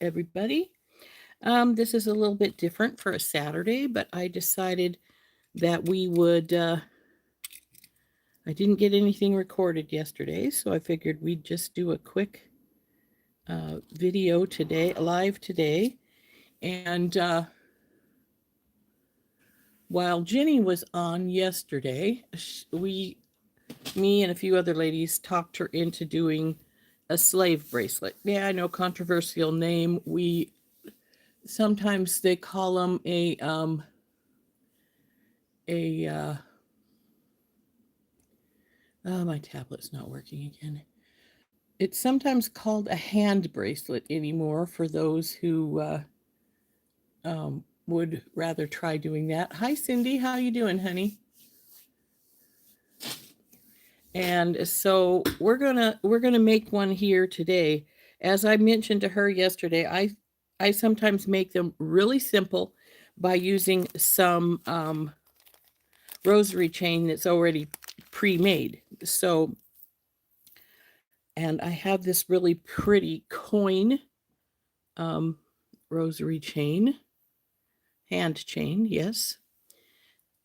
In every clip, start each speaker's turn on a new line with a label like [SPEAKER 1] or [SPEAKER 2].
[SPEAKER 1] everybody. This is a little bit different for a Saturday, but I decided that we would. I didn't get anything recorded yesterday, so I figured we'd just do a quick video today, live today. And while Jenny was on yesterday, me and a few other ladies talked her into doing a slave bracelet. Yeah, I know, controversial name. Sometimes they call them oh, my tablet's not working again. It's sometimes called a hand bracelet anymore for those who would rather try doing that. Hi, Cindy. How you doing, honey? And so we're gonna make one here today. As I mentioned to her yesterday, I sometimes make them really simple by using some rosary chain that's already pre-made. So, and I have this really pretty coin rosary chain, hand chain, yes.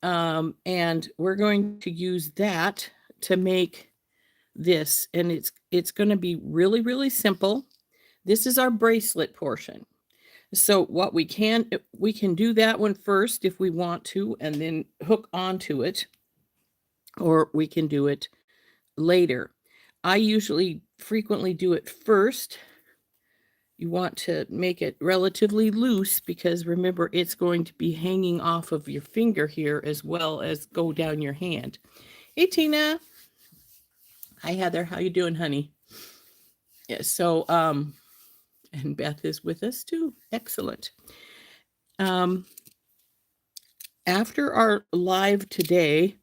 [SPEAKER 1] And we're going to use that to make this, and it's going to be really, really simple. This is our bracelet portion. So what we can do that one first if we want to, and then hook onto it, or we can do it later. I usually frequently do it first. You want to make it relatively loose because remember, it's going to be hanging off of your finger here as well as go down your hand. Hey, Tina. Hi, Heather. How you doing, honey? Yeah, so, and Beth is with us too. Excellent. After our live today,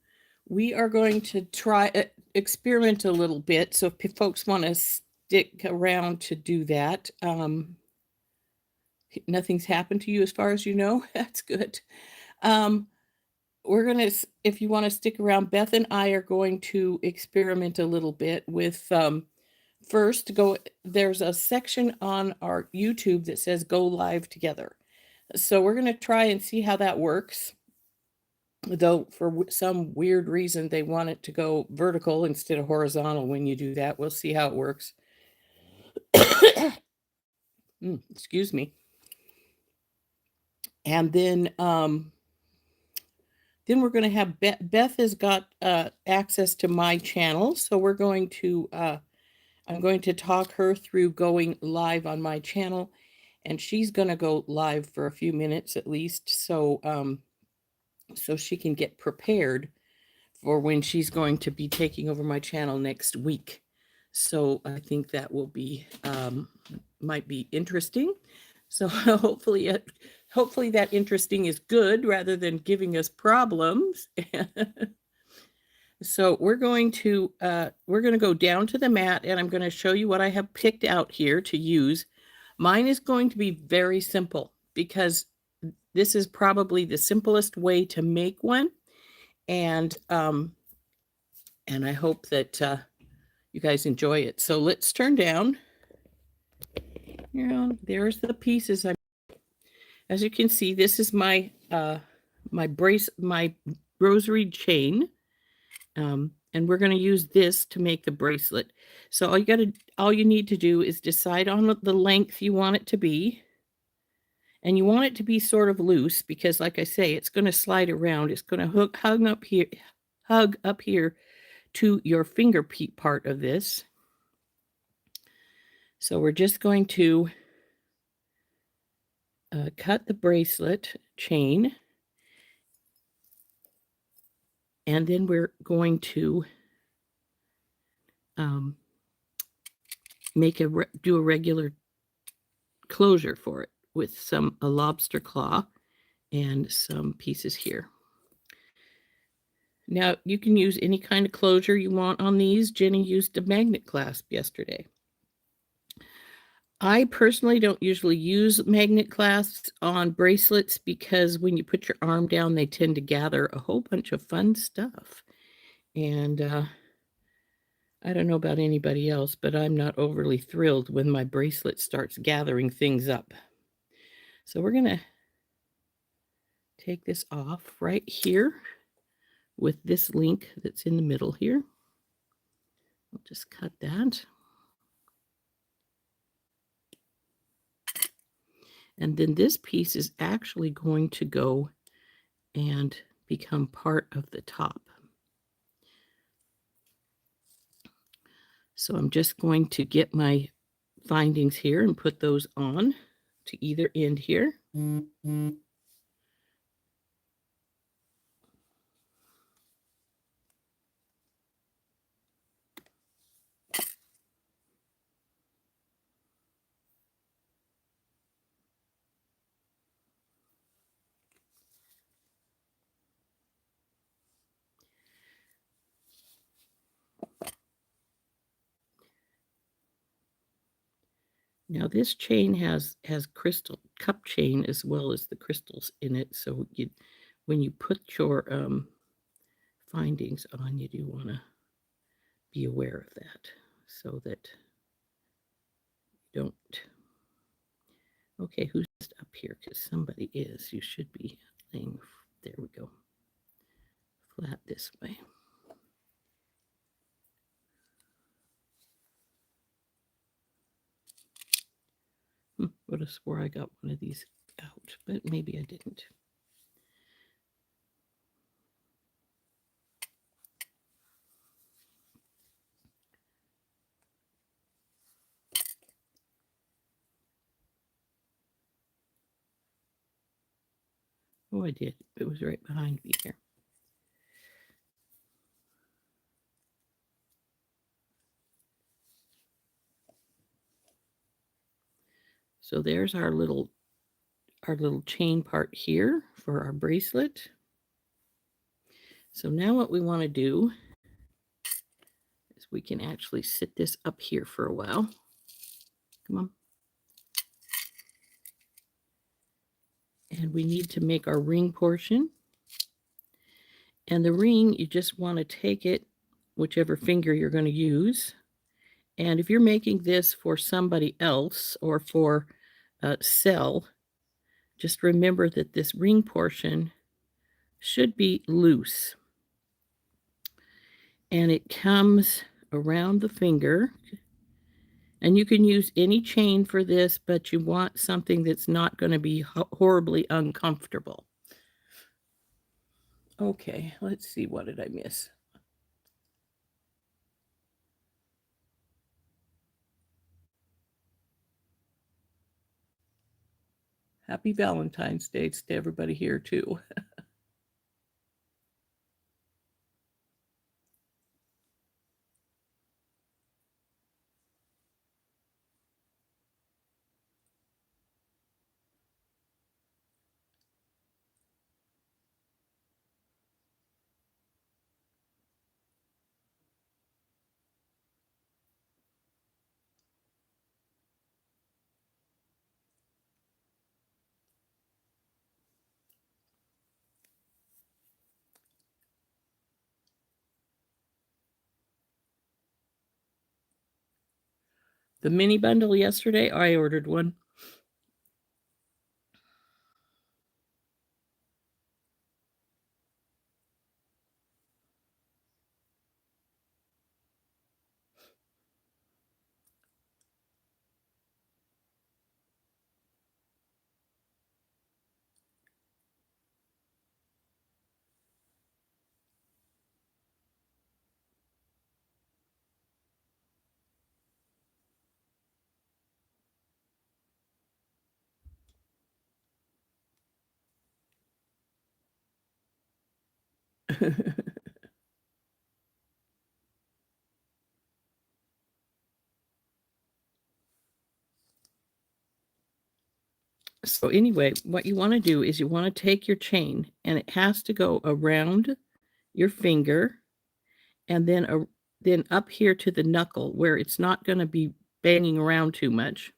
[SPEAKER 1] we are going to try experiment a little bit. So if folks want to stick around to do that, nothing's happened to you as far as you know. That's good. We're gonna, if you want to stick around, Beth and I are going to experiment a little bit with first there's a section on our YouTube that says go live together. So we're going to try and see how that works. Though for some weird reason they want it to go vertical instead of horizontal when you do that. We'll see how it works. Excuse me. And then we're going to have Beth has got access to my channel, so we're going to I'm going to talk her through going live on my channel, and she's going to go live for a few minutes at least, so so she can get prepared for when she's going to be taking over my channel next week. So I think that will be might be interesting. So hopefully that interesting is good rather than giving us problems. So we're going to go down to the mat, and I'm going to show you what I have picked out here to use. Mine is going to be very simple because this is probably the simplest way to make one, and I hope that you guys enjoy it. So let's turn down. You know, there's the pieces. As you can see, this is my my rosary chain. And we're going to use this to make the bracelet. So all you need to do is decide on the length you want it to be. And you want it to be sort of loose because, like I say, it's going to slide around. It's going to hug up here to your finger part of this. So we're just going to cut the bracelet chain. And then we're going to do a regular closure for it with a lobster claw and some pieces here. Now you can use any kind of closure you want on these. Jenny used a magnet clasp yesterday. I personally don't usually use magnet clasps on bracelets because when you put your arm down, they tend to gather a whole bunch of fun stuff. And I don't know about anybody else, but I'm not overly thrilled when my bracelet starts gathering things up. So we're going to take this off right here with this link that's in the middle here. I'll just cut that. And then this piece is actually going to go and become part of the top. So I'm just going to get my findings here and put those on to either end here. Now this chain has crystal cup chain as well as the crystals in it. So when you put your findings on, you do want to be aware of that so that you don't. Okay, who's up here? Because somebody is. You should be laying. There we go. Flat this way. Would have swore I got one of these out, but maybe I didn't. Oh, I did. It was right behind me here. So there's our little chain part here for our bracelet. So now what we want to do is we can actually sit this up here for a while. Come on. And we need to make our ring portion. And the ring, you just want to take it, whichever finger you're going to use. And if you're making this for somebody else or for sell, just remember that this ring portion should be loose. And it comes around the finger. And you can use any chain for this, but you want something that's not going to be horribly uncomfortable. Okay, let's see. What did I miss? Happy Valentine's Day to everybody here, too. The mini bundle yesterday, I ordered one. So anyway, what you want to do is you want to take your chain and it has to go around your finger and then up here to the knuckle where it's not going to be banging around too much.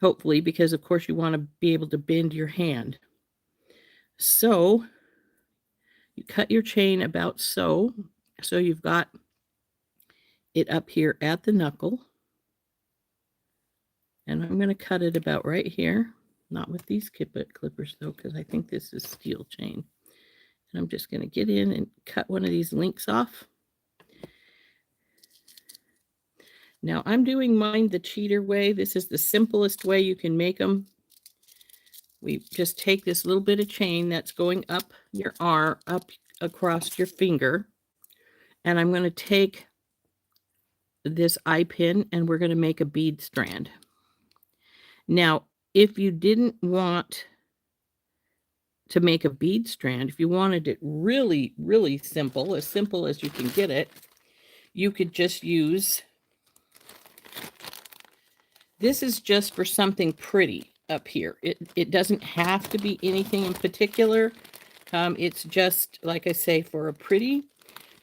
[SPEAKER 1] Hopefully, because of course you want to be able to bend your hand. So you cut your chain about so you've got it up here at the knuckle. And I'm going to cut it about right here. Not with these clippers though, because I think this is steel chain. And I'm just going to get in and cut one of these links off. Now I'm doing mine the cheater way. This is the simplest way you can make them. We just take this little bit of chain that's going up your arm, up across your finger. And I'm going to take this eye pin and we're going to make a bead strand. Now, if you didn't want to make a bead strand, if you wanted it really, really simple as you can get it, you could just use, this is just for something pretty up here. It doesn't have to be anything in particular. It's just, like I say, for a pretty.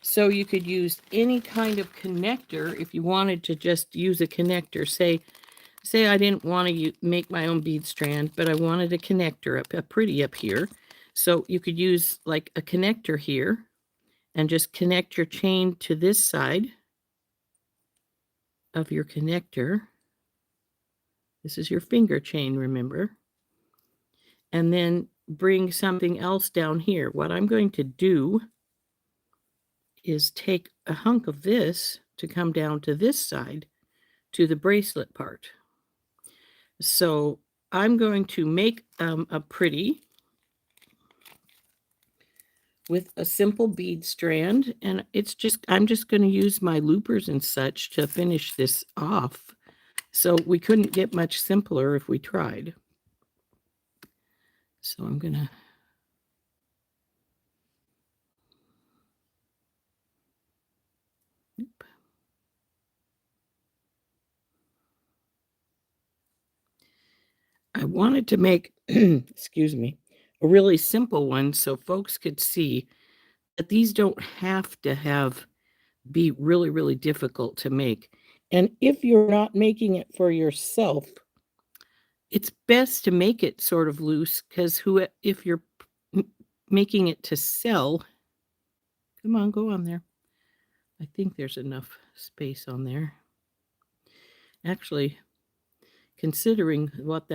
[SPEAKER 1] So you could use any kind of connector if you wanted to just use a connector. Say I didn't want to make my own bead strand, but I wanted a connector a pretty up here. So you could use like a connector here and just connect your chain to this side of your connector. This is your finger chain, remember? And then bring something else down here. What I'm going to do is take a hunk of this to come down to this side to the bracelet part. So I'm going to make a pretty with a simple bead strand, and I'm just going to use my loopers and such to finish this off. So we couldn't get much simpler if we tried. So I'm going to I wanted to make, excuse me, a really simple one so folks could see that these don't have to be really, really difficult to make. And if you're not making it for yourself, it's best to make it sort of loose, because if you're making it to sell, come on, go on there. I think there's enough space on there. Actually, considering what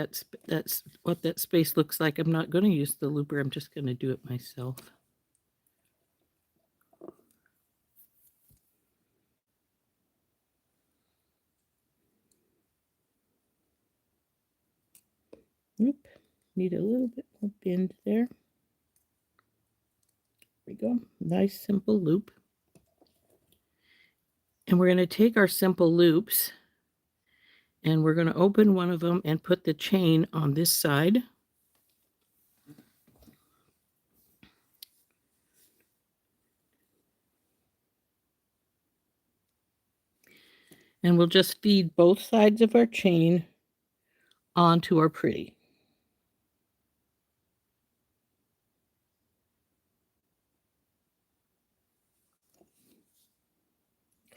[SPEAKER 1] what that space looks like, I'm not going to use the looper. I'm just going to do it myself. Oop, need a little bit more bend there. There we go. Nice simple loop. And we're going to take our simple loops and we're going to open one of them and put the chain on this side. And we'll just feed both sides of our chain onto our pretty.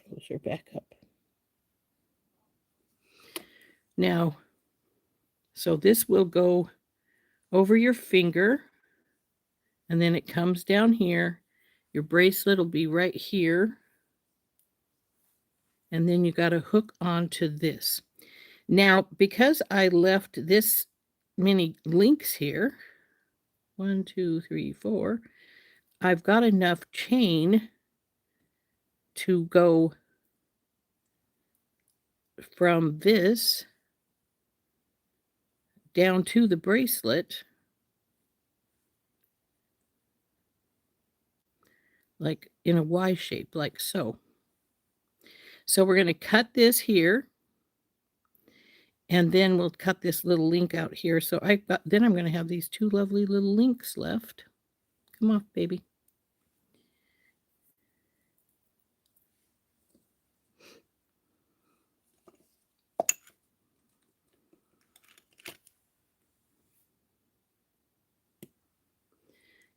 [SPEAKER 1] Close her back up. Now, so this will go over your finger, and then it comes down here. Your bracelet will be right here. And then you got to hook onto this. Now, because I left this many links here, 1, 2, 3, 4, I've got enough chain to go from this down to the bracelet, like in a Y shape, like so. So we're going to cut this here, and then we'll cut this little link out here. So then I'm going to have these two lovely little links left. Come off, baby.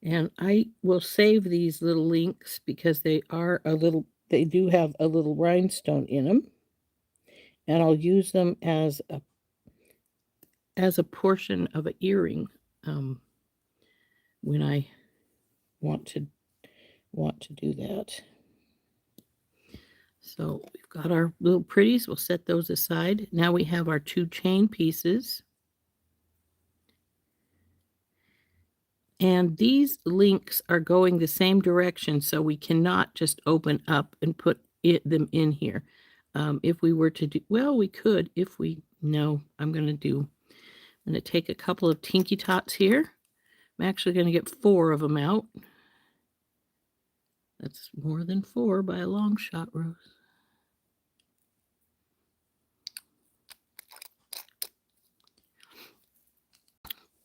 [SPEAKER 1] And I will save these little links because they do have a little rhinestone in them. And I'll use them as a portion of an earring when I want to do that. So we've got our little pretties. We'll set those aside. Now we have our 2 chain pieces. And these links are going the same direction, so we cannot just open up and put them in here. If we were to do, well, we could if we, no, I'm going to take a couple of Tinky Tots here. I'm actually going to get 4 of them out. That's more than 4 by a long shot, Rose.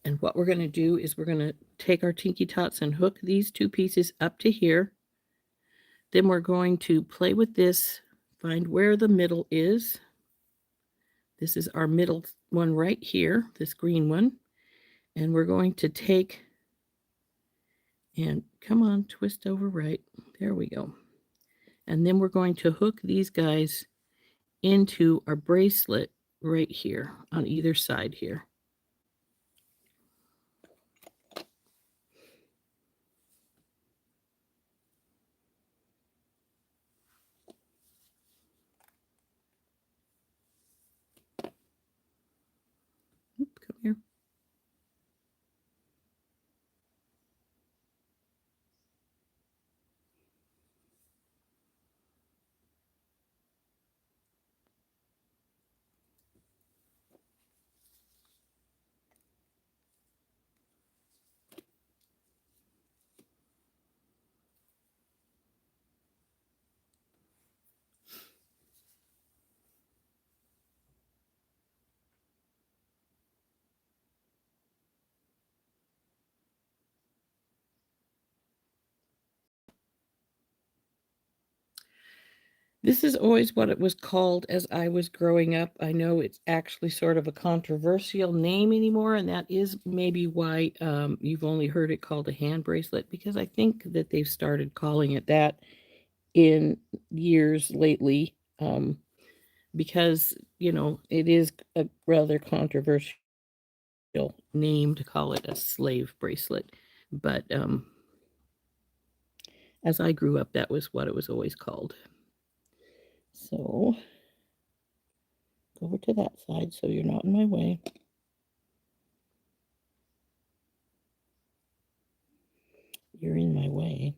[SPEAKER 1] And what we're going to do is we're going to take our Tinky Tots and hook these 2 pieces up to here. Then we're going to play with this, find where the middle is. This is our middle one right here, this green one. And we're going to take and come on, twist over right. There we go. And then we're going to hook these guys into our bracelet right here on either side here. Oop, come here. This is always what it was called as I was growing up. I know it's actually sort of a controversial name anymore, and that is maybe why you've only heard it called a hand bracelet, because I think that they've started calling it that in years lately, because, it is a rather controversial name to call it a slave bracelet. But as I grew up, that was what it was always called. So go over to that side so you're not in my way. You're in my way.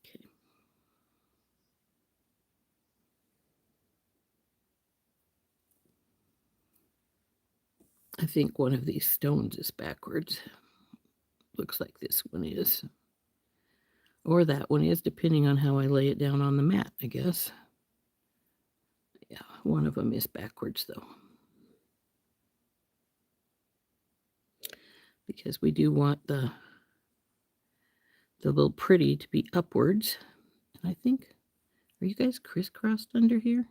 [SPEAKER 1] Okay. I think one of these stones is backwards. Looks like this one is. Or that one is, depending on how I lay it down on the mat, I guess. Yeah, one of them is backwards, though. Because we do want the little pretty to be upwards. And I think, are you guys crisscrossed under here?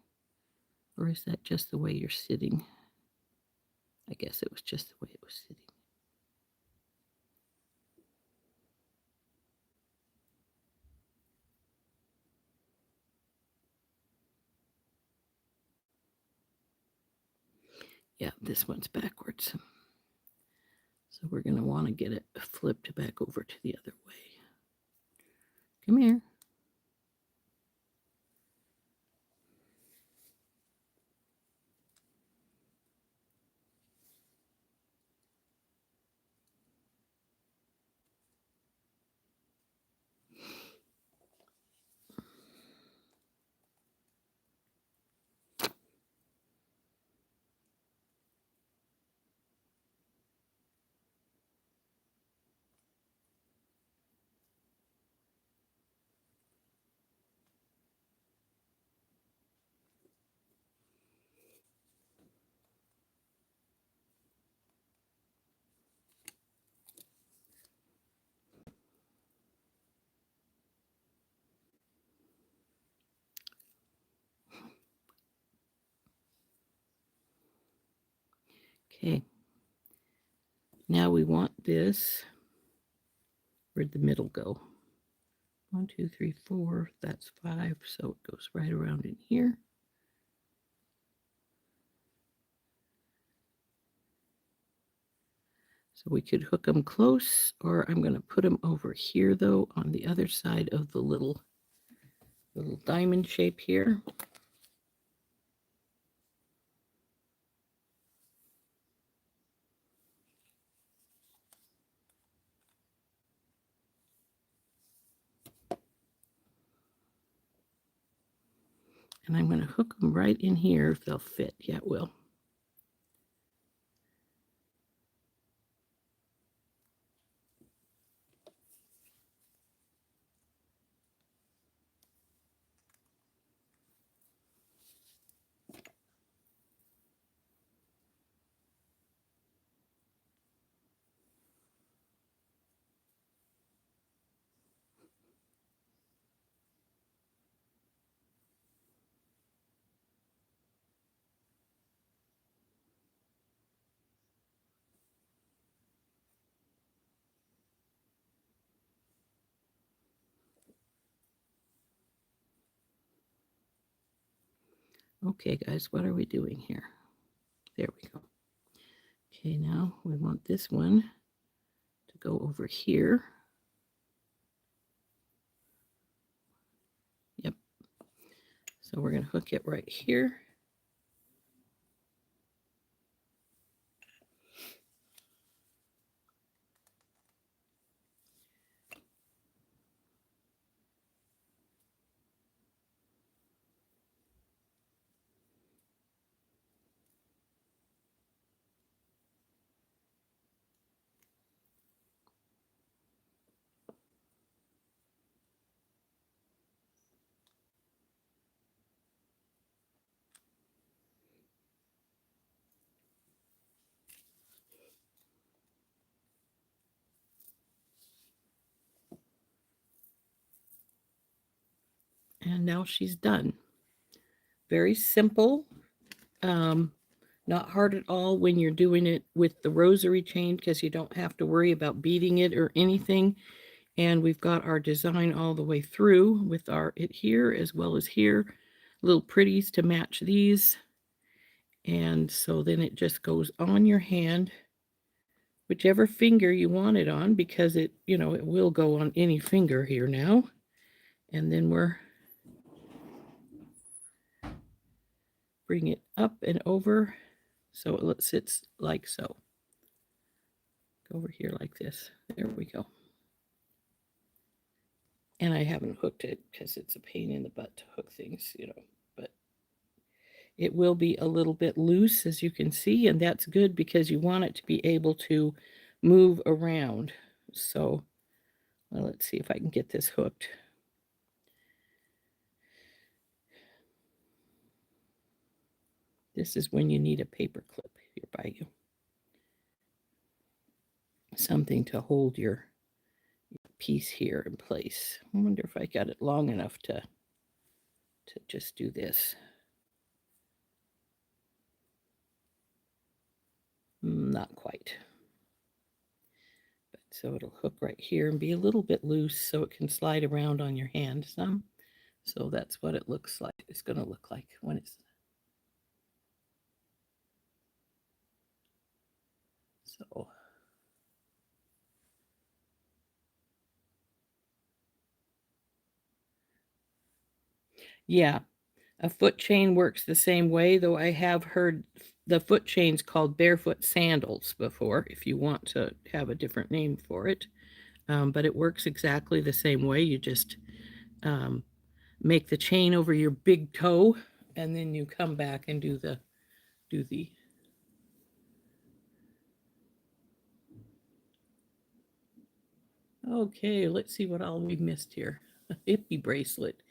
[SPEAKER 1] Or is that just the way you're sitting? I guess it was just the way it was sitting. Yeah, this one's backwards. So we're going to want to get it flipped back over to the other way. Come here. Okay. Now we want this. Where'd the middle go? 1, 2, 3, 4. That's 5. So it goes right around in here. So we could hook them close, or I'm going to put them over here, though, on the other side of the little diamond shape here. And I'm going to hook them right in here if they'll fit. Yeah, it will. Okay, guys, what are we doing here? There we go. Okay, now we want this one to go over here. Yep. So we're going to hook it right here. And now she's done. Very simple. Not hard at all when you're doing it with the rosary chain, because you don't have to worry about beating it or anything. And we've got our design all the way through with it here as well as here. Little pretties to match these. And so then it just goes on your hand, whichever finger you want it on, because it will go on any finger here now. And then we're bring it up and over so it sits like so. Go over here like this. There we go. And I haven't hooked it because it's a pain in the butt to hook things, but it will be a little bit loose, as you can see, and that's good because you want it to be able to move around. So let's see if I can get this hooked. This is when you need a paper clip here by you. Something to hold your piece here in place. I wonder if I got it long enough to just do this. Not quite. But so it'll hook right here and be a little bit loose so it can slide around on your hand some. So that's what it looks like. It's going to look like when it's so. Yeah, a foot chain works the same way, though I have heard the foot chains called barefoot sandals before, if you want to have a different name for it. But it works exactly the same way. You just make the chain over your big toe, and then you come back and do the Okay, let's see what all we missed here. A hippie bracelet.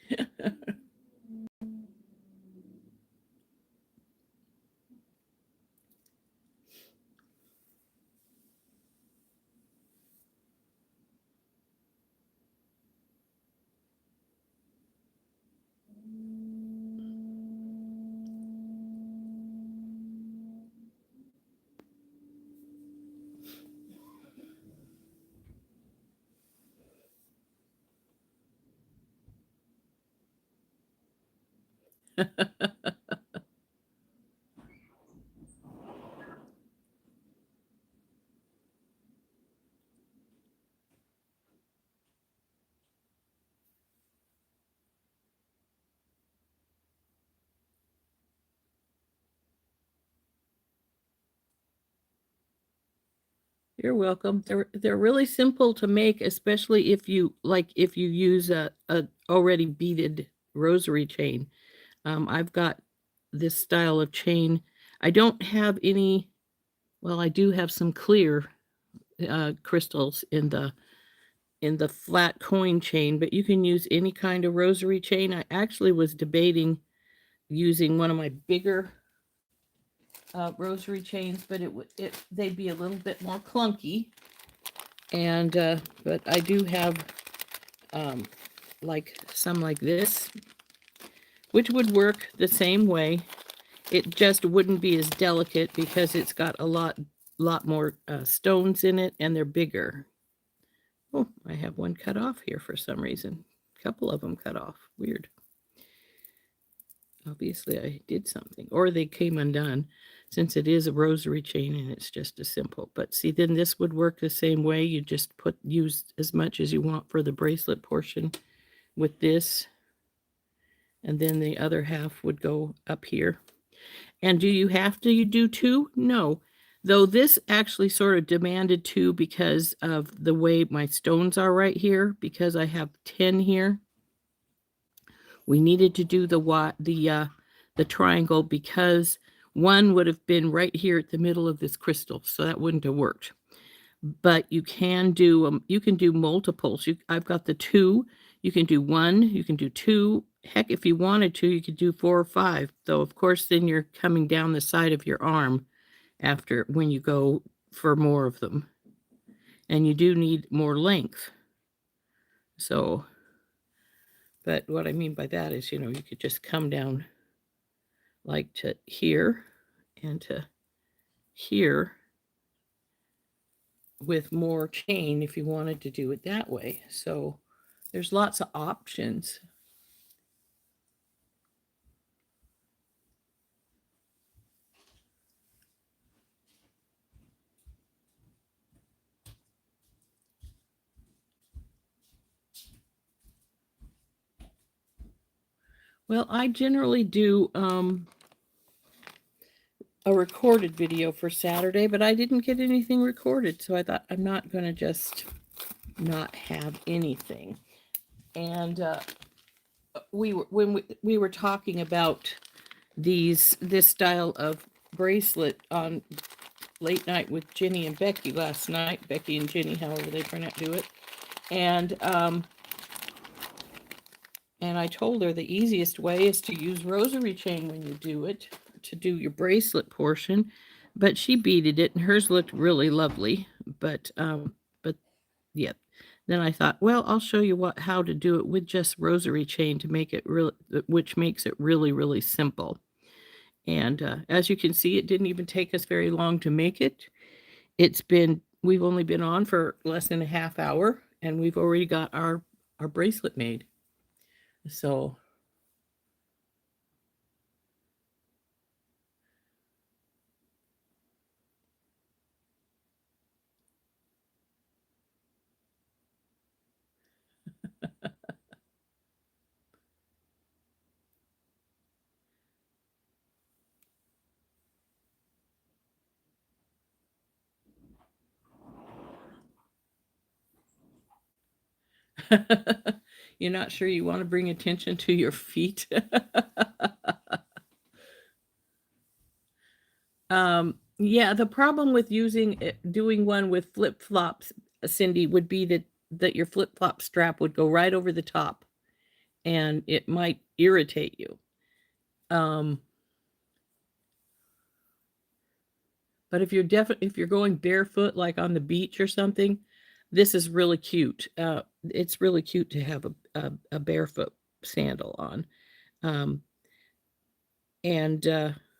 [SPEAKER 1] You're welcome. They're really simple to make, especially if you use a already beaded rosary chain. I've got this style of chain. I don't have any. Well, I do have some clear crystals in the flat coin chain, but you can use any kind of rosary chain. I actually was debating using one of my bigger rosary chains, but they'd be a little bit more clunky. And but I do have like some like this, which would work the same way. It just wouldn't be as delicate because it's got a lot more stones in it, and they're bigger. Oh, I have one cut off here for some reason. A couple of them cut off. Weird. Obviously, I did something, or they came undone, since it is a rosary chain and it's just a simple. But see, then this would work the same way. You just use as much as you want for the bracelet portion with this, and then the other half would go up here. And do you have to do two? No. Though this actually sort of demanded two because of the way my stones are right here, because I have 10 here. We needed to do the triangle because one would have been right here at the middle of this crystal, so that wouldn't have worked. But you can do multiples. I've got the 2. You can do 1. You can do 2. Heck, if you wanted to, you could do 4 or 5. Though, of course, then you're coming down the side of your arm after when you go for more of them, and you do need more length. So, but what I mean by that is, you could just come down like to here and to here with more chain if you wanted to do it that way. So there's lots of options. Well, I generally do a recorded video for Saturday, but I didn't get anything recorded, so I thought I'm not going to just not have anything. And when we were talking about this style of bracelet on Late Night with Ginny and Becky last night, Becky and Ginny, however they do it, and I told her the easiest way is to use rosary chain when you do it, to do your bracelet portion, but she beaded it and hers looked really lovely. But yeah. Then I thought, well, I'll show you how to do it with just rosary chain to make it really, which makes it really, really simple. And as you can see, it didn't even take us very long to make it. We've only been on for less than a half hour, and we've already got our bracelet made. So you're not sure you want to bring attention to your feet? Yeah, the problem with doing one with flip-flops, Cindy, would be that your flip-flop strap would go right over the top, and it might irritate you. But if you're going barefoot, like on the beach or something, this is really cute. It's really cute to have a barefoot sandal on. And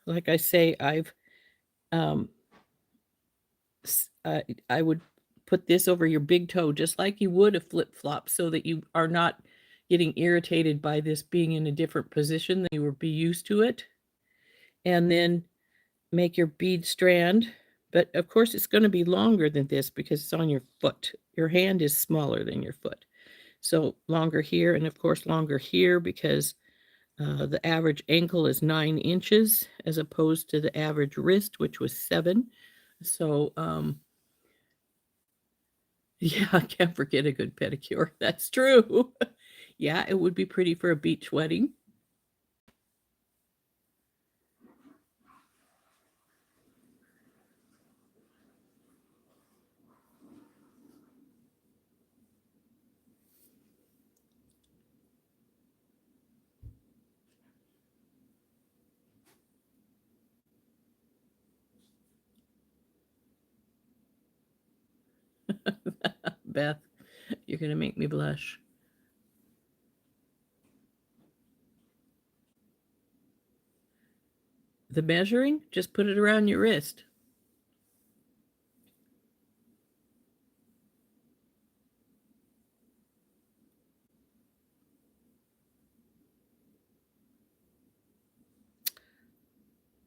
[SPEAKER 1] like I say, I would put this over your big toe just like you would a flip-flop, so that you are not getting irritated by this being in a different position than you would be used to it. And then make your bead strand, but of course it's going to be longer than this because it's on your foot. Your hand is smaller than your foot. So longer here, and of course longer here, because the average ankle is 9 inches as opposed to the average wrist, which was 7. So Yeah, I can't forget a good pedicure. That's true. Yeah, it would be pretty for a beach wedding. Beth, you're going to make me blush. The measuring, just put it around your wrist.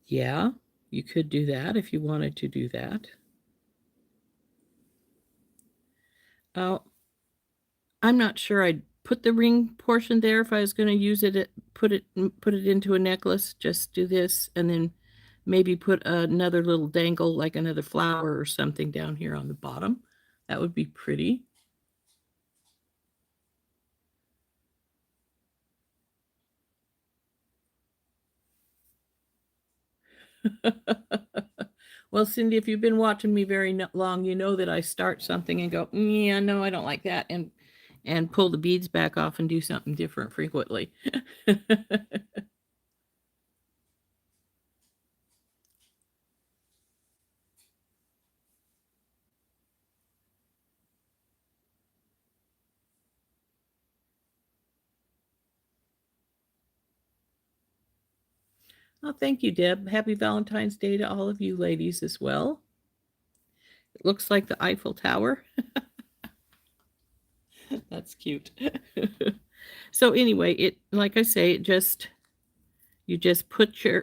[SPEAKER 1] Yeah, you could do that if you wanted to do that. Oh, I'm not sure I'd put the ring portion there if I was going to use it, put it into a necklace. Just do this and then maybe put another little dangle, like another flower or something down here on the bottom. That would be pretty. Well, Cindy, if you've been watching me very long, you know that I start something and go, yeah, no, I don't like that, and pull the beads back off and do something different frequently. Oh, thank you, Deb. Happy Valentine's Day to all of you ladies as well. It looks like the Eiffel Tower. That's cute. So anyway, it like I say, it just you just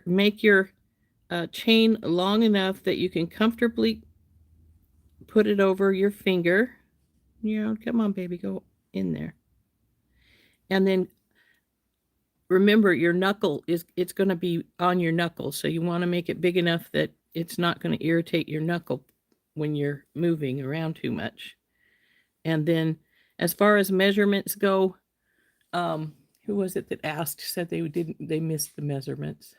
[SPEAKER 1] make your chain long enough that you can comfortably put it over your finger. You know, come on, baby, go in there. And then remember your knuckle is it's going to be on your knuckle, so you want to make it big enough that it's not going to irritate your knuckle when you're moving around too much. And then as far as measurements go, who was it that asked, said they missed the measurements?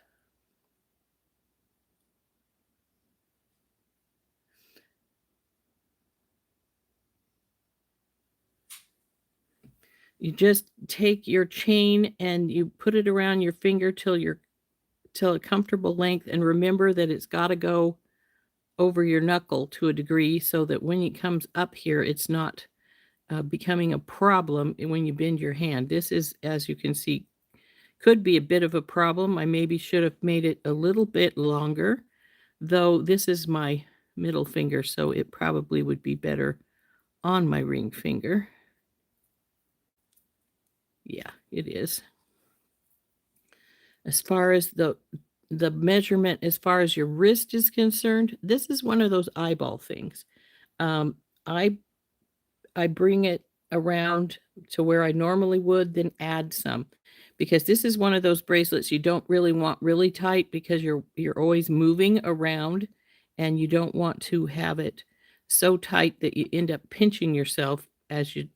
[SPEAKER 1] You just take your chain and you put it around your finger till a comfortable length, and remember that it's got to go over your knuckle to a degree so that when it comes up here, it's not becoming a problem when you bend your hand. This is, as you can see, could be a bit of a problem. I maybe should have made it a little bit longer, though this is my middle finger, so it probably would be better on my ring finger. Yeah, it is. As far as the measurement, as far as your wrist is concerned, this is one of those eyeball things. Um, I I bring it around to where I normally would, then add some, because this is one of those bracelets you don't really want really tight because you're always moving around, and you don't want to have it so tight that you end up pinching yourself as you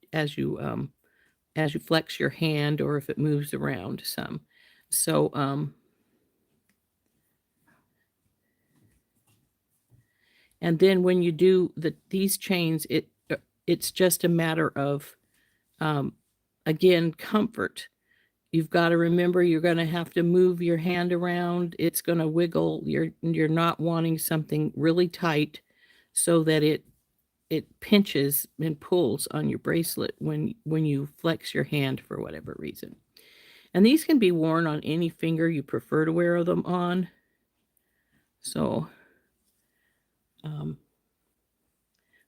[SPEAKER 1] flex your hand or if it moves around some. So and then when you do these chains, it's just a matter of um, again comfort. You've got to remember you're going to have to move your hand around. It's going to wiggle. You're not wanting something really tight so that it pinches and pulls on your bracelet when you flex your hand for whatever reason. And these can be worn on any finger you prefer to wear them on. So um,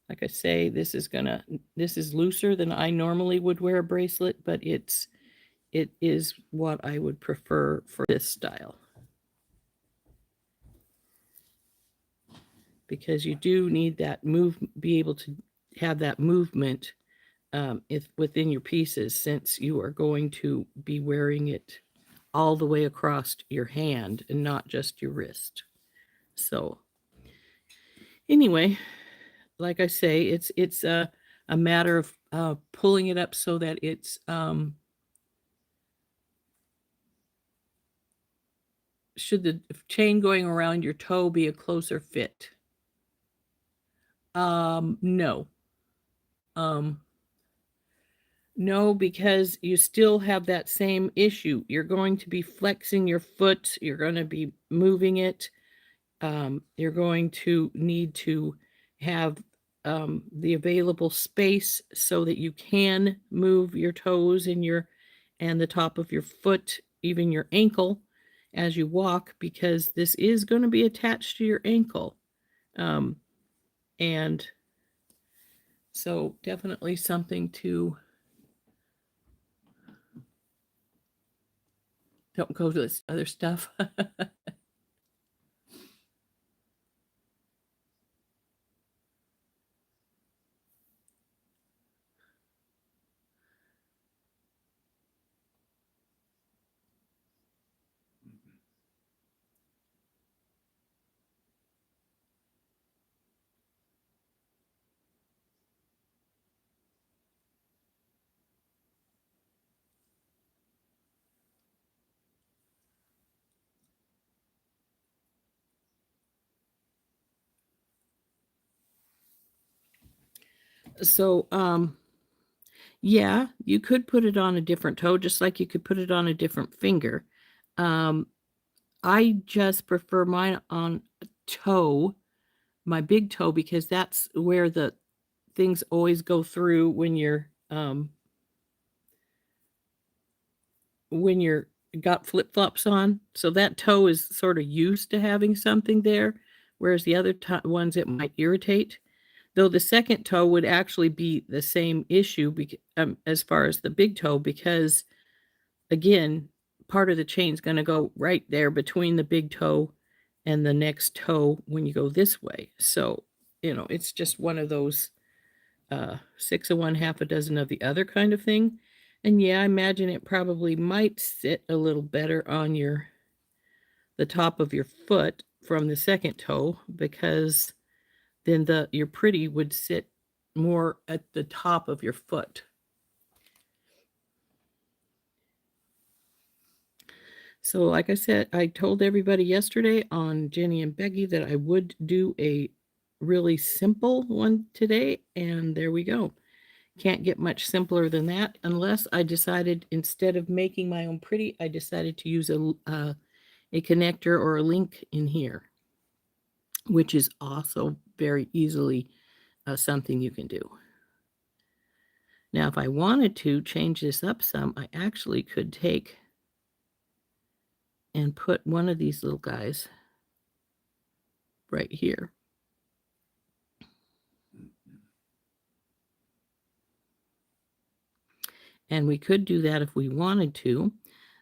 [SPEAKER 1] like I say, this is looser than I normally would wear a bracelet, but it is what I would prefer for this style. Because you do need that be able to have that movement if within your pieces, since you are going to be wearing it all the way across your hand and not just your wrist. So anyway, like I say, it's a matter of pulling it up so that it's should the chain going around your toe be a closer fit? No. Um, no, because you still have that same issue. You're going to be flexing your foot, you're going to be moving it. You're going to need to have the available space so that you can move your toes and the top of your foot, even your ankle as you walk, because this is going to be attached to your ankle. And so definitely something to don't go to this other stuff. So yeah, you could put it on a different toe, just like you could put it on a different finger. Um, I just prefer mine on a toe, my big toe, because that's where the things always go through when you're got flip-flops on. So that toe is sort of used to having something there, whereas the other ones it might irritate. Though the second toe would actually be the same issue as far as the big toe, because again, part of the chain's going to go right there between the big toe and the next toe when you go this way. So, it's just one of those six of one, half a dozen of the other kind of thing. And yeah, I imagine it probably might sit a little better on the top of your foot from the second toe, because then your pretty would sit more at the top of your foot. So, like I said, I told everybody yesterday on Jenny and Becky that I would do a really simple one today, and there we go. Can't get much simpler than that, unless I decided, instead of making my own pretty, I decided to use a connector or a link in here, which is also very easily something you can do. Now, if I wanted to change this up some, I actually could take and put one of these little guys right here. And we could do that if we wanted to.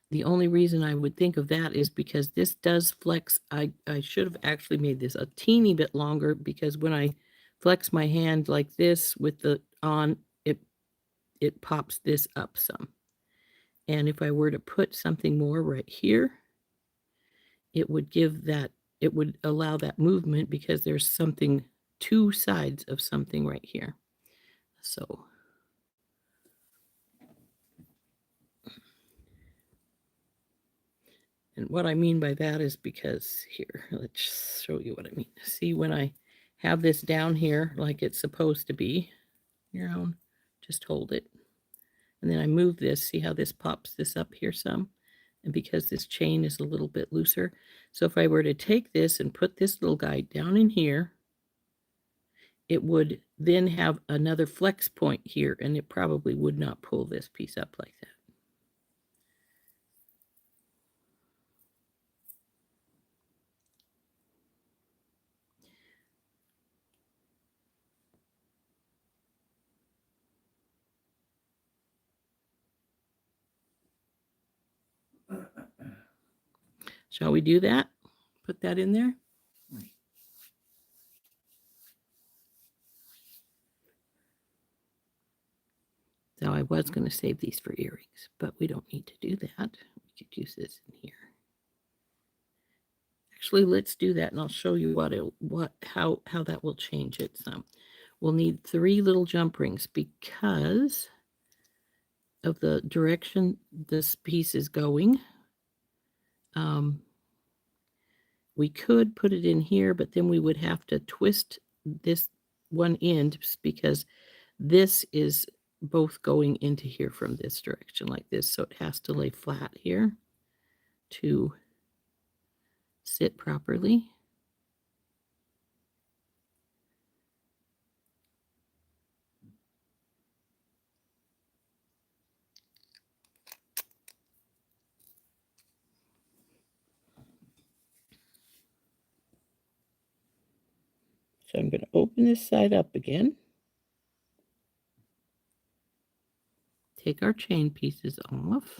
[SPEAKER 1] The only reason I would think of that is because this does flex. I should have actually made this a teeny bit longer, because when I flex my hand like this with the on, it pops this up some. And if I were to put something more right here, it would allow that movement, because there's something, two sides of something right here. So and what I mean by that is, because here, let's show you what I mean. See, when I have this down here like it's supposed to be, just hold it. And then I move this, see how this pops this up here some? And because this chain is a little bit looser. So if I were to take this and put this little guy down in here, it would then have another flex point here, and it probably would not pull this piece up like that. Shall we do that? Put that in there? So I was going to save these for earrings, but we don't need to do that. We could use this in here. Actually, let's do that, and I'll show you how that will change it some. we'll need 3 little jump rings because of the direction this piece is going. We could put it in here, but then we would have to twist this one end because this is both going into here from this direction like this. So it has to lay flat here to sit properly. So I'm going to open this side up again. Take our chain pieces off.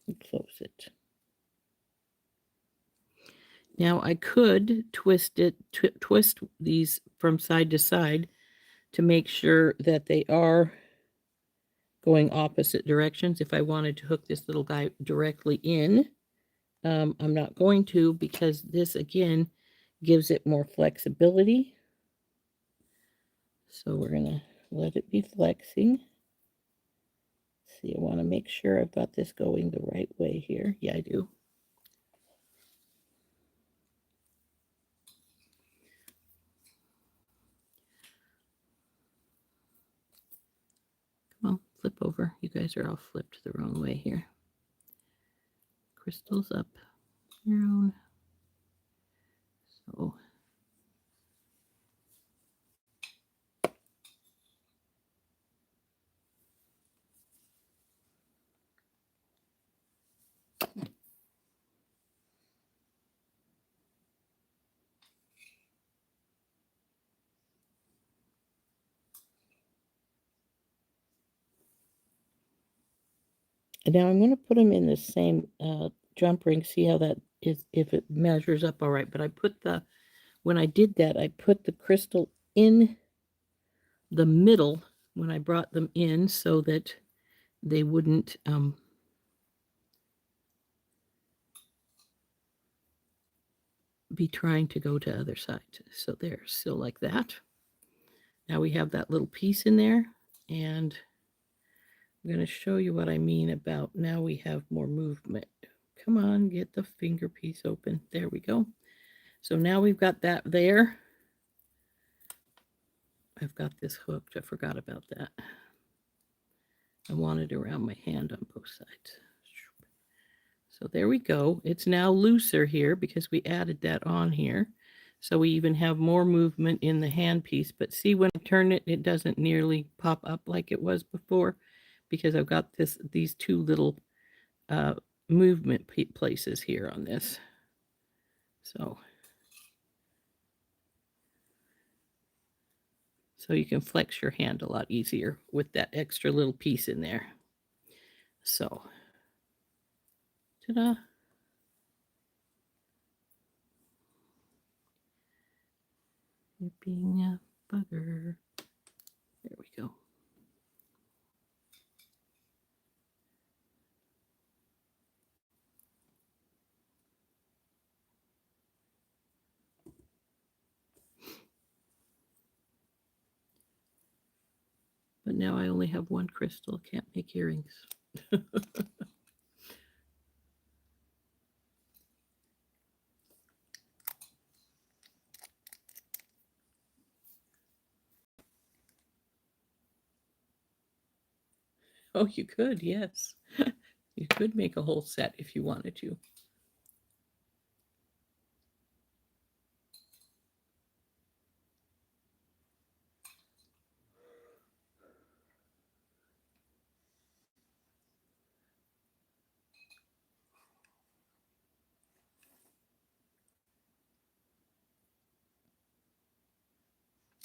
[SPEAKER 1] And close it. Now I could twist these from side to side to make sure that they are going opposite directions if I wanted to hook this little guy directly in. I'm not going to because this again gives it more flexibility. So we're going to let it be flexing. See, I want to make sure I've got this going the right way here. Yeah, I do. Come on, flip over. You guys are all flipped the wrong way here. Crystals up your own. So and now I'm going to put them in the same jump ring, see how that is, if it measures up all right. But I put when I did that, I put the crystal in the middle when I brought them in so that they wouldn't be trying to go to other side. So there, still like that. Now we have that little piece in there, and I'm going to show you what I mean about now we have more movement. Come on, get the finger piece open. There we go. So now we've got that there. I've got this hooked. I forgot about that. I want it around my hand on both sides. So there we go. It's now looser here because we added that on here. So we even have more movement in the hand piece. But see, when I turn it, it doesn't nearly pop up like it was before because I've got these 2 little movement places here on this. So you can flex your hand a lot easier with that extra little piece in there. So, ta-da. You're being a bugger. There we go. But now I only have 1 crystal. Can't make earrings. Oh, you could, yes. You could make a whole set if you wanted to.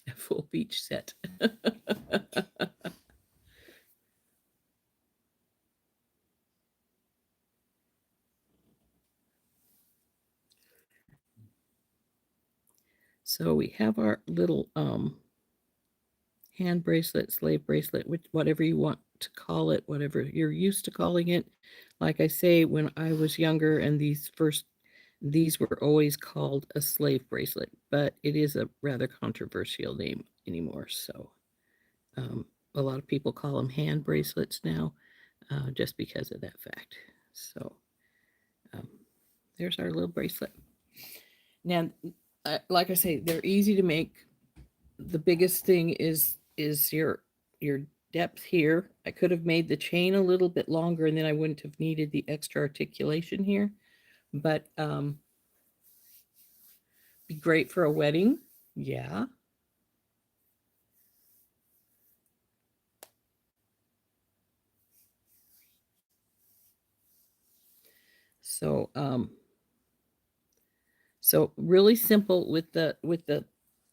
[SPEAKER 1] A full beach set. So we have our little hand bracelet, slave bracelet, whatever you want to call it, whatever you're used to calling it. Like I say, when I was younger and these were always called a slave bracelet, but it is a rather controversial name anymore. So a lot of people call them hand bracelets now, just because of that fact. So um, there's our little bracelet. Now, like I say, they're easy to make. The biggest thing is your depth here. I could have made the chain a little bit longer, and then I wouldn't have needed the extra articulation here. But be great for a wedding. Yeah. So so really simple with the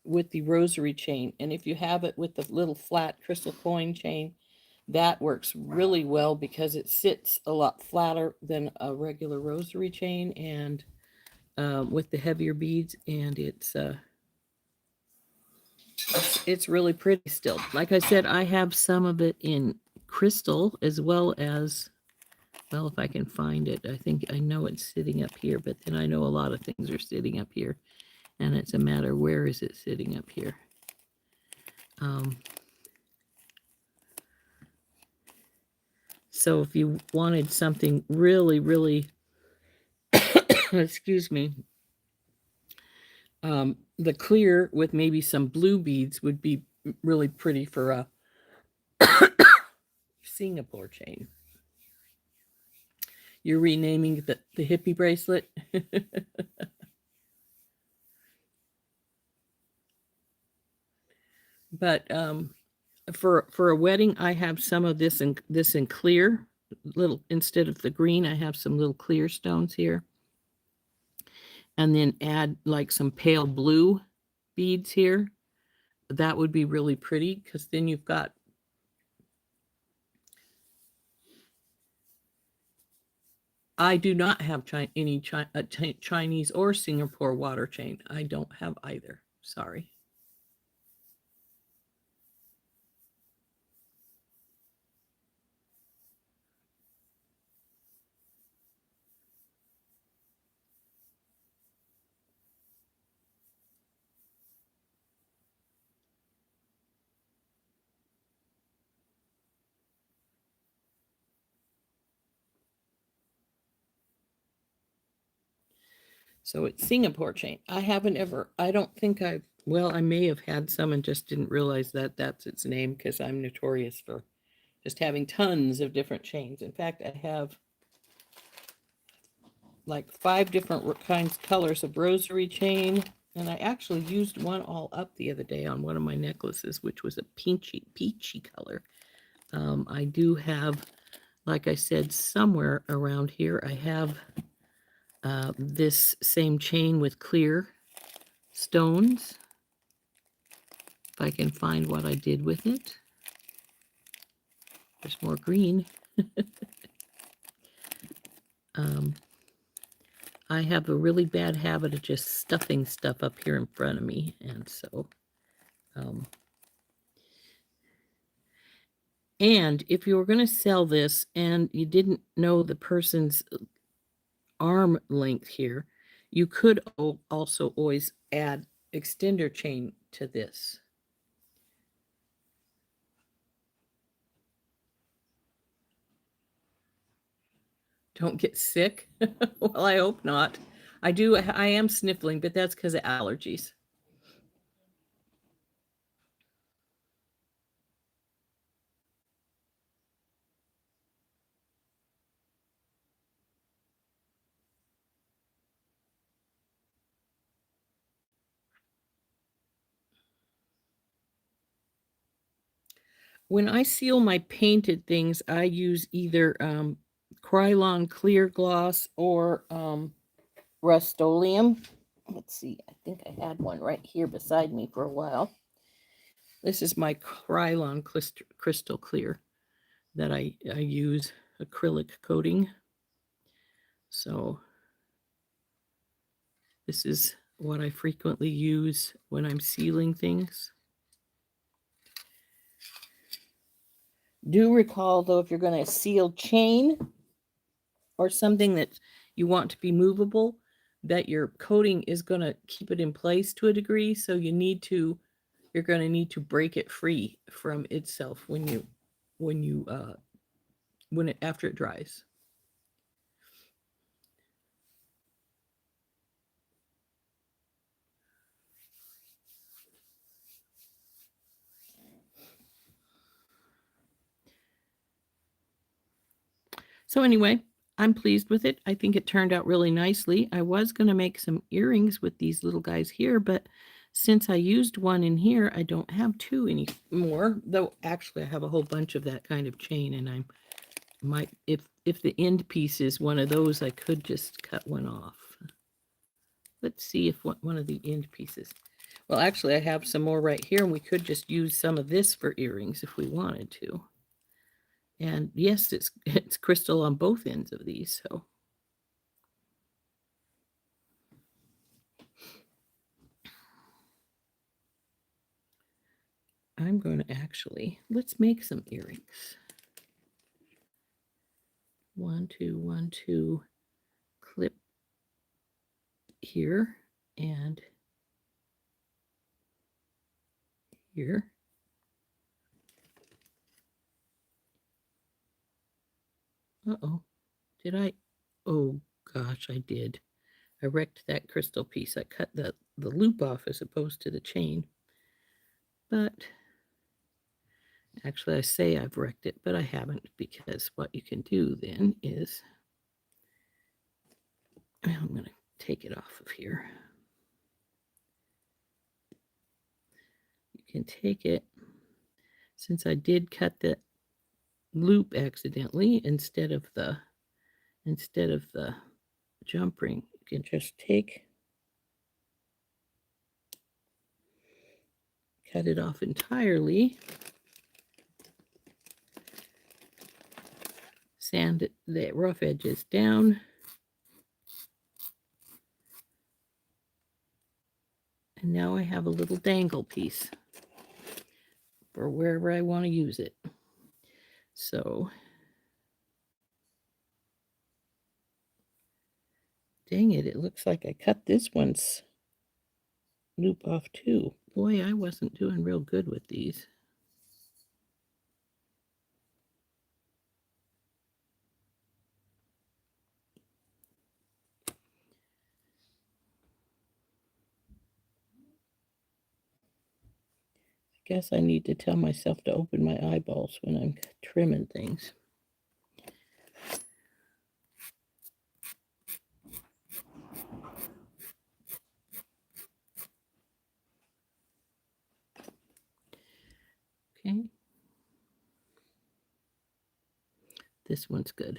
[SPEAKER 1] rosary chain. And if you have it with the little flat crystal coin chain, that works really well because it sits a lot flatter than a regular rosary chain, and with the heavier beads, and it's really pretty still. Like I said, I have some of it in crystal as well as, well, if I can find it. I think I know it's sitting up here, but then I know a lot of things are sitting up here, and it's a matter where is it sitting up here. So if you wanted something really, really, excuse me, the clear with maybe some blue beads would be really pretty for a Singapore chain. You're renaming the hippie bracelet. But for a wedding, I have some of this in clear, little, instead of the green, I have some little clear stones here, and then add like some pale blue beads here. That would be really pretty, because then you've got, I do not have any Chinese or Singapore water chain. I don't have either. Sorry. So it's Singapore chain. I don't think well, I may have had some and just didn't realize that that's its name, because I'm notorious for just having tons of different chains. In fact, I have like 5 different colors of rosary chain. And I actually used one all up the other day on one of my necklaces, which was a peachy color. I do have, like I said, somewhere around here, I have this same chain with clear stones. If I can find what I did with it. There's more green. I have a really bad habit of just stuffing stuff up here in front of me, and so and if you were going to sell this and you didn't know the person's arm length here, you could also always add extender chain to this. Don't get sick. Well, I hope not. I am sniffling, but that's because of allergies. When I seal my painted things, I use either Krylon clear gloss or Rust-Oleum. Let's see, I think I had one right here beside me for a while. This is my Krylon crystal clear that I use acrylic coating. So this is what I frequently use when I'm sealing things. Do recall, though, if you're going to seal chain or something that you want to be movable, that your coating is going to keep it in place to a degree, so you're going to need to break it free from itself when it after it dries. So anyway, I'm pleased with it. I think it turned out really nicely. I was going to make some earrings with these little guys here, but since I used one in here, I don't have two anymore. Though actually I have a whole bunch of that kind of chain, and I might, if the end piece is one of those, I could just cut one off. Let's see if one of the end pieces. Well, actually I have some more right here, and we could just use some of this for earrings if we wanted to. And yes, it's crystal on both ends of these, so. I'm going to let's make some earrings. 1, 2, 1, 2, clip here and here. Uh-oh, did I? Oh gosh, I did. I wrecked that crystal piece. I cut the loop off as opposed to the chain. But actually I say I've wrecked it, but I haven't, because what you can do then is, I'm going to take it off of here. You can take it, since I did cut the loop accidentally instead of the jump ring, you can just cut it off entirely, sand the rough edges down, and now I have a little dangle piece for wherever I want to use it. So dang it, it looks like I cut this one's loop off too. Boy, I wasn't doing real good with these. I guess I need to tell myself to open my eyeballs when I'm trimming things. Okay. This one's good.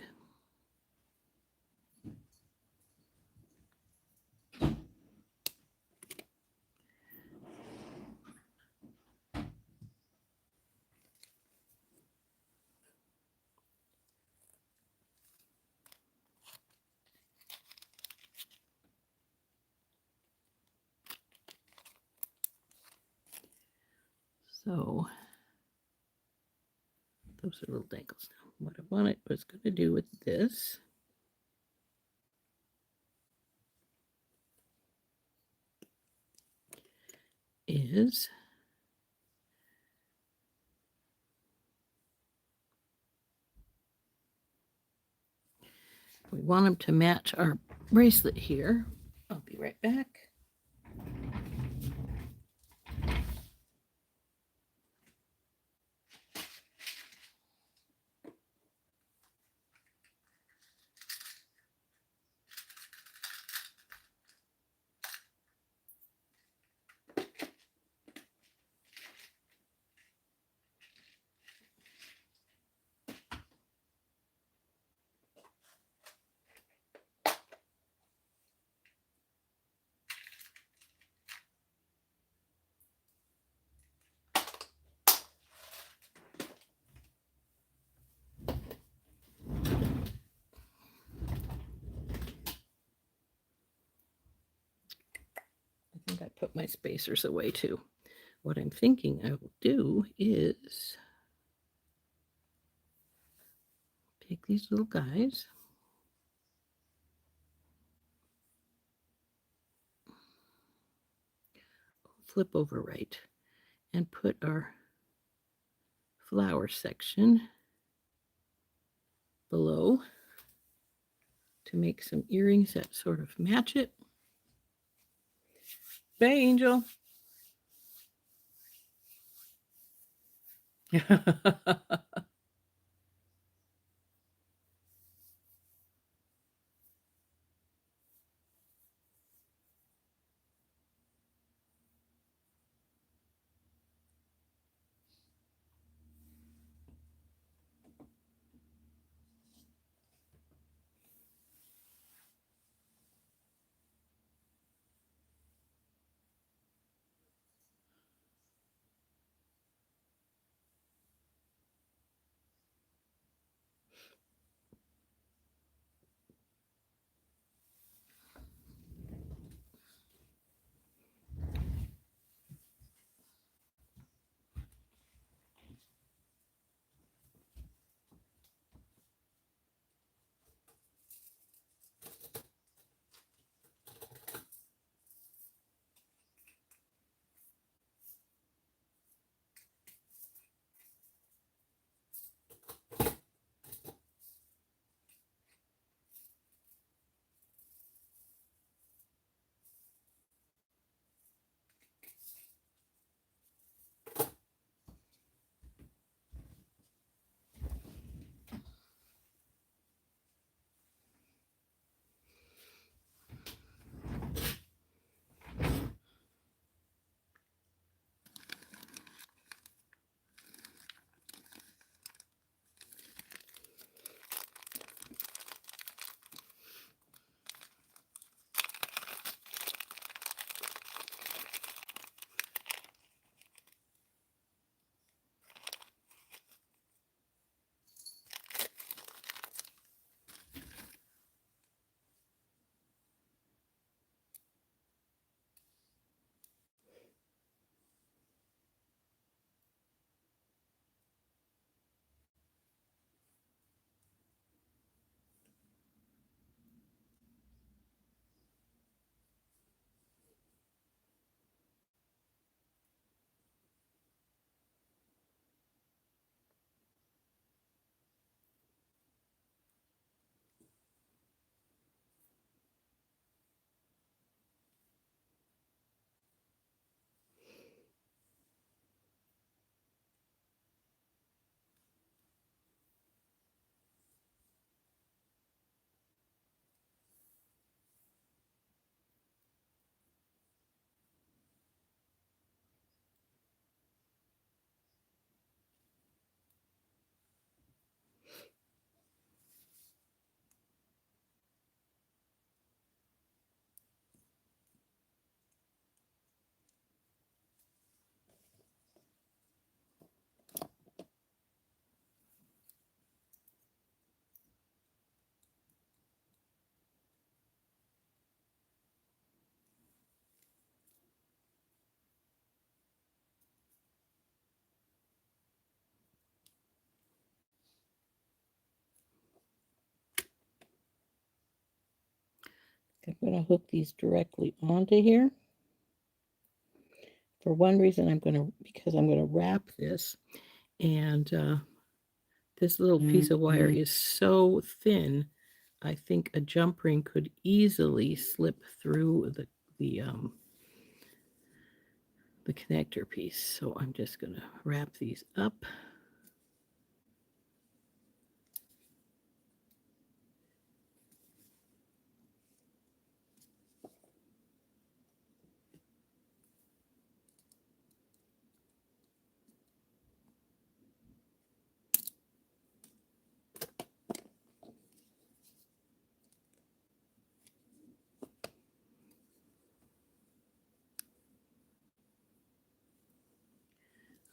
[SPEAKER 1] So those are little dangles now. What I was going to do with this is we want them to match our bracelet here. I'll be right back. I think I put my spacers away too. What I'm thinking I will do is take these little guys, flip over right and put our flower section below to make some earrings that sort of match it. Bye, Angel. I'm going to hook these directly onto here. For one reason, because I'm going to wrap this, and this little piece of wire is so thin, I think a jump ring could easily slip through the connector piece. So I'm just going to wrap these up.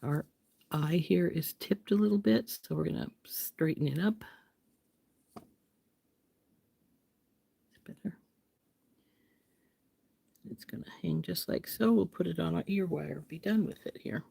[SPEAKER 1] Our eye here is tipped a little bit, so we're going to straighten it up. It's better. It's going to hang just like so. We'll put it on our ear wire. Be done with it here.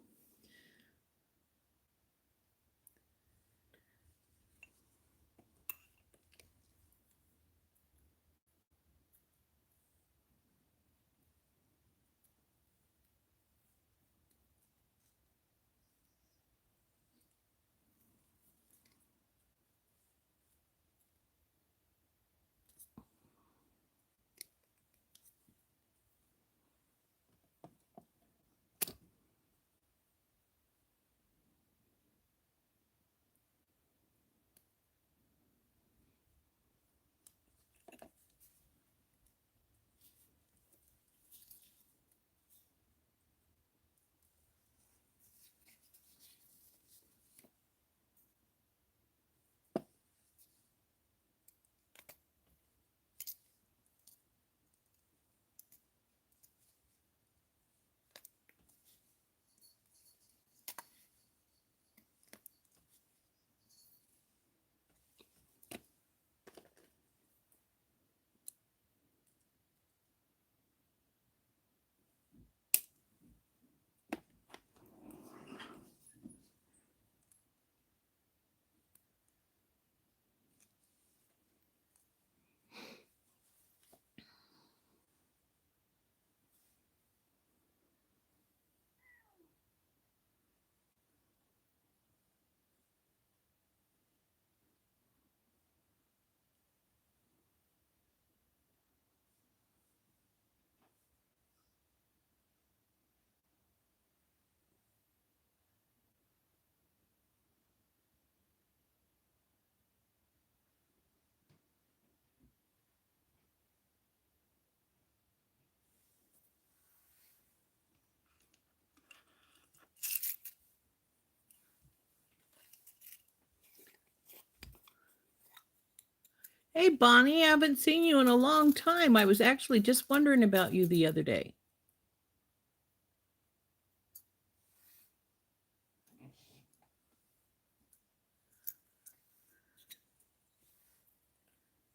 [SPEAKER 1] Hey, Bonnie, I haven't seen you in a long time. I was actually just wondering about you the other day.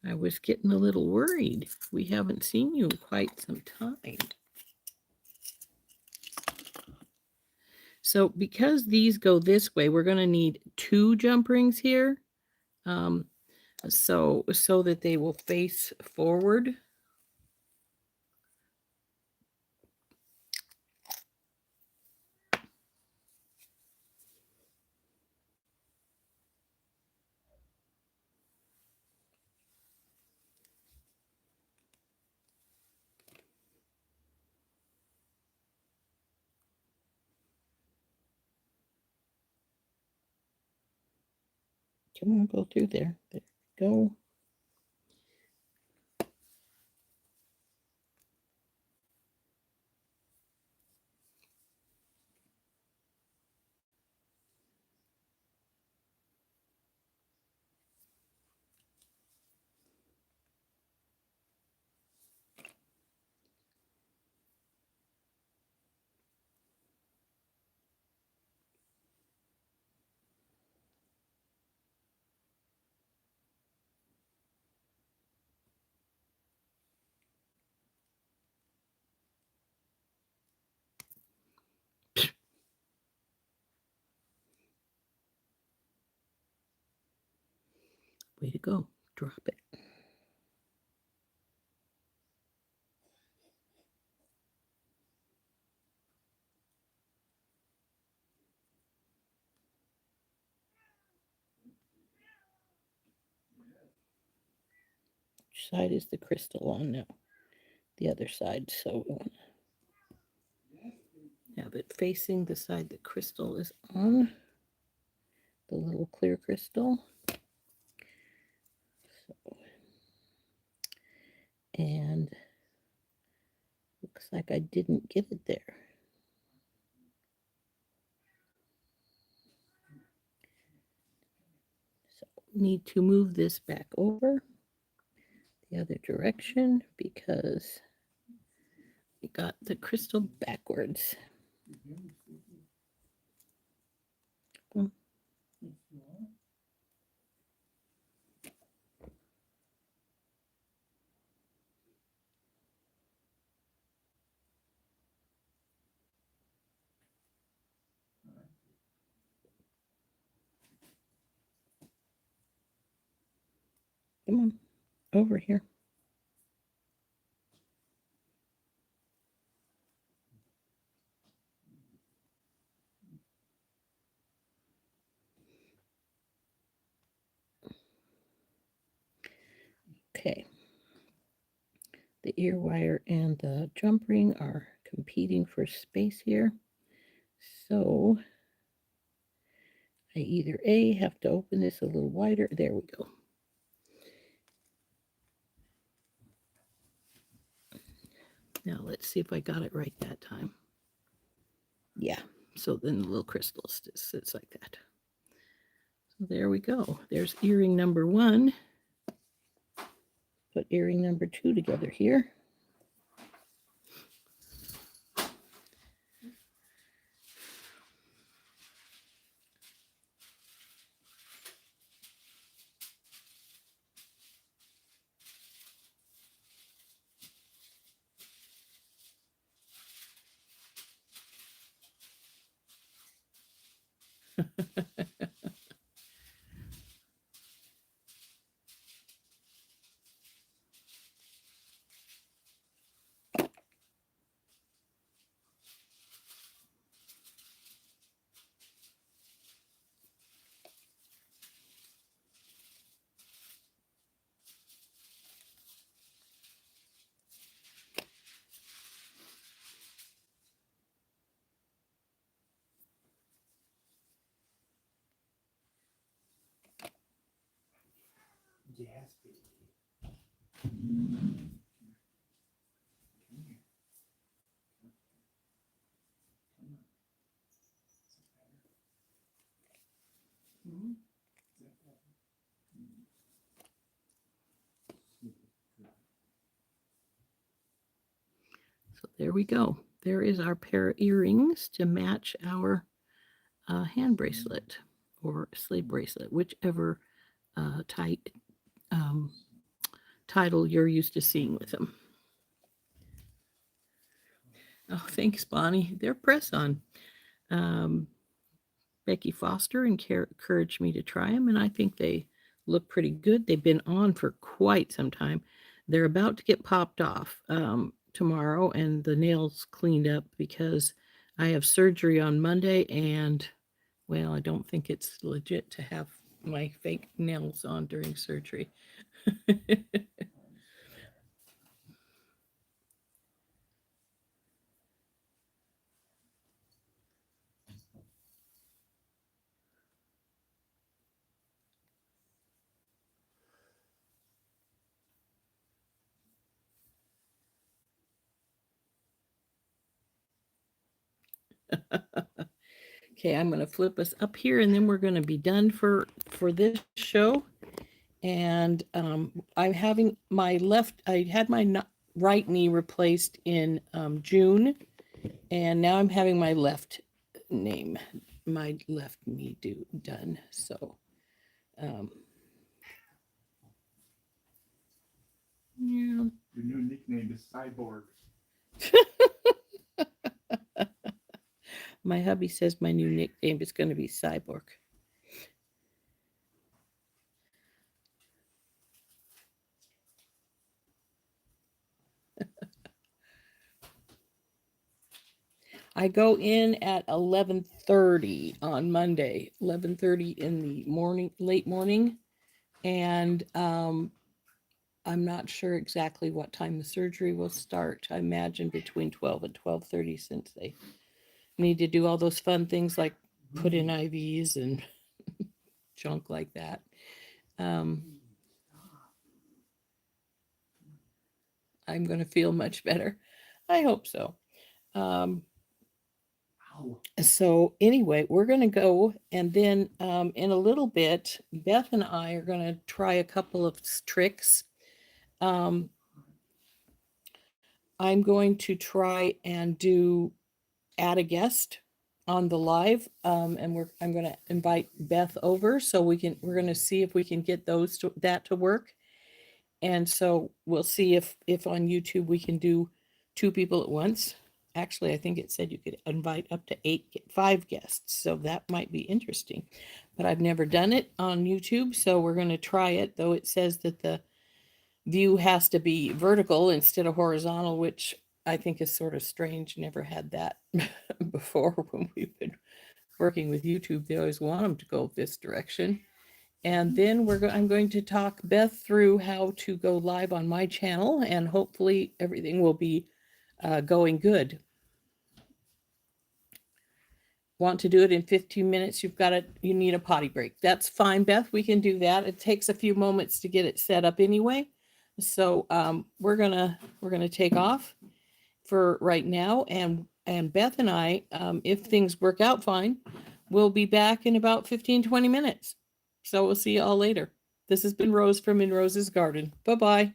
[SPEAKER 1] I was getting a little worried. We haven't seen you in quite some time. So because these go this way, we're going to need 2 jump rings here. So that they will face forward. Come on, go through there. There we go. Way to go. Drop it. Which side is the crystal on now? The other side. So have it facing the side the crystal is on. The little clear crystal. So, and looks like I didn't get it there. So need to move this back over the other direction because we got the crystal backwards. Come on, over here. Okay. The ear wire and the jump ring are competing for space here. So I either A, have to open this a little wider. There we go. Now let's see if I got it right that time. Yeah, so then the little crystal sits like that. So there we go. There's earring number 1. Put earring number 2 together here. there we go. There is our pair of earrings to match our hand bracelet or slave bracelet, whichever title you're used to seeing with them. Oh, thanks, Bonnie. They're press on. Becky Foster encouraged me to try them, and I think they look pretty good. They've been on for quite some time. They're about to get popped off tomorrow, and the nails cleaned up because I have surgery on Monday, and well, I don't think it's legit to have my fake nails on during surgery. Okay, I'm going to flip us up here, and then we're going to be done for this show. And I'm having my I had my right knee replaced in June, and now I'm having my left knee done. So, yeah.
[SPEAKER 2] Your new nickname is Cyborg.
[SPEAKER 1] My hubby says my new nickname is going to be Cyborg. I go in at 11:30 on Monday, 11:30 in the morning, late morning, and I'm not sure exactly what time the surgery will start. I imagine between 12 and 12:30, since they need to do all those fun things like put in IVs and junk like that. I'm going to feel much better. I hope so. So anyway, we're going to go, and then in a little bit, Beth and I are going to try a couple of tricks. I'm going to try and add a guest on the live, and I'm going to invite Beth over so we're going to see if we can get that to work. And so we'll see if on YouTube we can do 2 people at once. Actually, I think it said you could invite up to 5 guests, so that might be interesting. But I've never done it on YouTube, so we're going to try it, though it says that the view has to be vertical instead of horizontal, which I think is sort of strange. Never had that before when we've been working with YouTube. They always want them to go this direction. And then I'm going to talk Beth through how to go live on my channel, and hopefully everything will be going good. Want to do it in 15 minutes? You need a potty break. That's fine, Beth. We can do that. It takes a few moments to get it set up anyway. So we're gonna take off for right now, and Beth and I, if things work out fine, we'll be back in about 15-20 minutes. So we'll see you all later. This has been Rose from In Rose's Garden. Bye-bye.